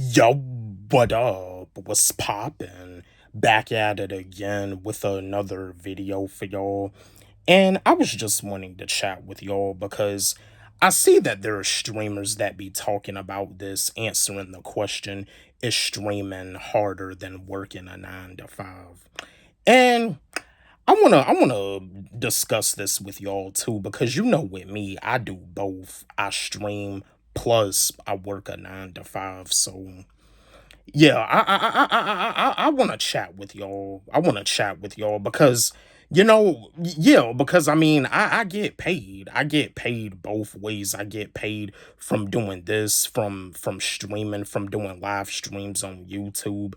Yo, what up? What's poppin'? Back at it again with another video for y'all. And I was just wanting to chat with y'all because I see that there are streamers that be talking about this, answering the question, is streaming harder than working a 9 to 5? And I wanna discuss this with y'all too, because you know with me, I do both. I stream plus I work a 9 to 5. So yeah, I want to chat with y'all. I want to chat with y'all because yeah, because I mean, I get paid. I get paid both ways. I get paid from doing this, from streaming, from doing live streams on YouTube,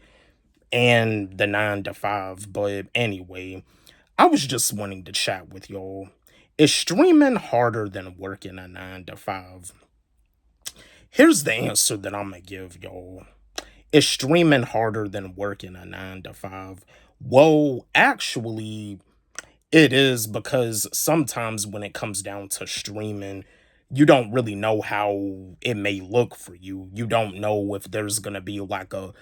and the 9 to 5. But anyway, I was just wanting to chat with y'all. Is streaming harder than working a 9 to 5? Here's the answer that I'm gonna give y'all. Is streaming harder than working a 9 to 5? Well, actually, it is, because sometimes when it comes down to streaming, you don't really know how it may look for you. You don't know if there's gonna be like a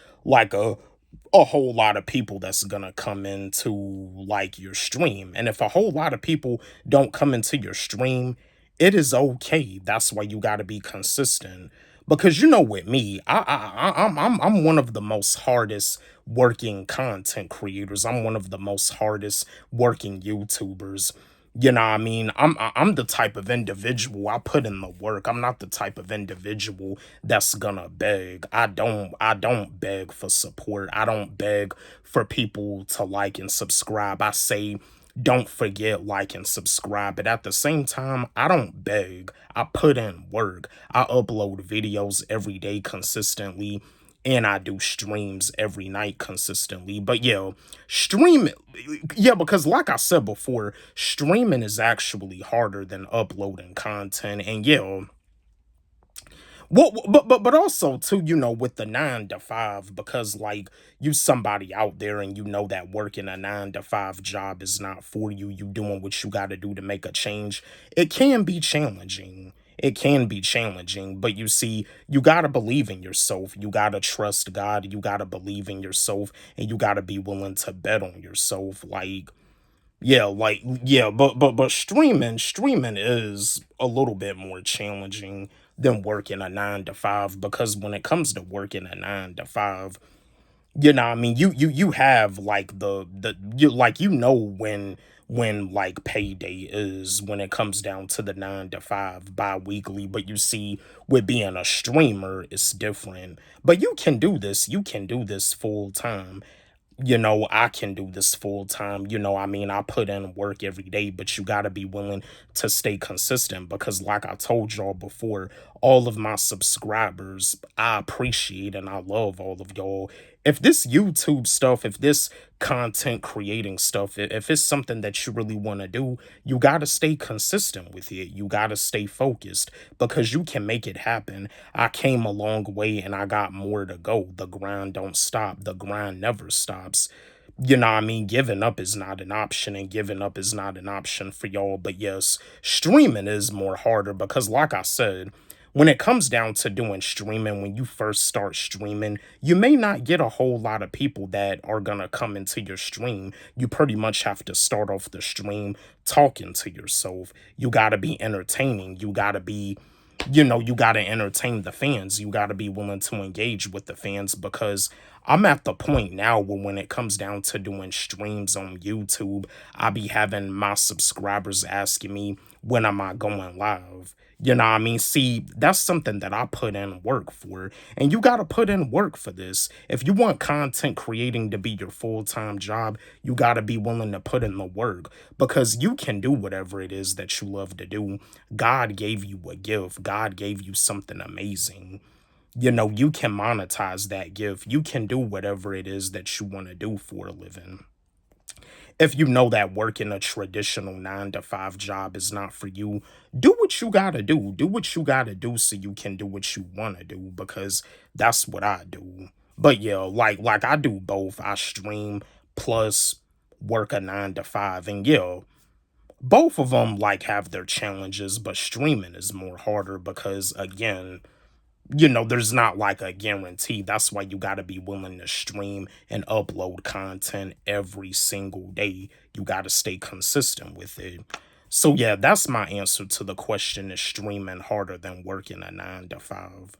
whole lot of people that's gonna come into like your stream. And if a whole lot of people don't come into your stream, it is okay. That's why you gotta be consistent. Because with me, I'm one of the most hardest working content creators. I'm one of the most hardest working YouTubers. You know what I mean? I'm the type of individual, I put in the work. I'm not the type of individual that's gonna beg. I don't beg for support. I don't beg for people to like and subscribe. I say don't forget like and subscribe. But at the same time, I don't beg. I put in work. I upload videos every day consistently, and I do streams every night consistently. But yeah, streaming, yeah, because like I said before, streaming is actually harder than uploading content. And yeah, but also too, with the 9 to 5, because like you somebody out there and you know that working a 9 to 5 job is not for you. You doing what you got to do to make a change. It can be challenging. It can be challenging, but you see, you gotta believe in yourself. You gotta trust God. You gotta believe in yourself, and you gotta be willing to bet on yourself. Yeah, but streaming is a little bit more challenging than working a 9 to 5, because when it comes to working a 9 to 5, I mean, you have like the you like when like payday is, when it comes down to the 9 to 5 bi-weekly. But you see, with being a streamer, it's different. But you can do this full time. I can do this full time. I mean, I put in work every day, but you got to be willing to stay consistent, because, like I told y'all before, all of my subscribers, I appreciate and I love all of y'all. If this YouTube stuff, if this content creating stuff, if it's something that you really want to do, you got to stay consistent with it. You got to stay focused, because you can make it happen. I came a long way and I got more to go. The grind don't stop. The grind never stops. What I mean? Giving up is not an option, and giving up is not an option for y'all. But yes, streaming is more harder, because like I said, when it comes down to doing streaming, when you first start streaming, you may not get a whole lot of people that are gonna come into your stream. You pretty much have to start off the stream talking to yourself. You gotta be entertaining. You gotta entertain the fans. You gotta be willing to engage with the fans, because I'm at the point now where when it comes down to doing streams on YouTube, I be having my subscribers asking me, when am I going live? You know what I mean? See, that's something that I put in work for. And you got to put in work for this. If you want content creating to be your full-time job, you got to be willing to put in the work, because you can do whatever it is that you love to do. God gave you a gift. God gave you something amazing. You can monetize that gift. You can do whatever it is that you want to do for a living. If you know that working a traditional 9 to 5 job is not for you, do what you gotta do. Do what you gotta do so you can do what you wanna do, because that's what I do. But yeah, like I do both. I stream plus work a 9 to 5, and yeah, both of them like have their challenges, but streaming is more harder, because again, there's not like a guarantee. That's why you got to be willing to stream and upload content every single day. You got to stay consistent with it. So, yeah, that's my answer to the question: is streaming harder than working a 9 to 5?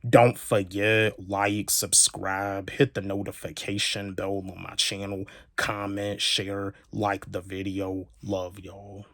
Don't forget, like, subscribe, hit the notification bell on my channel, comment, share, like the video. Love y'all.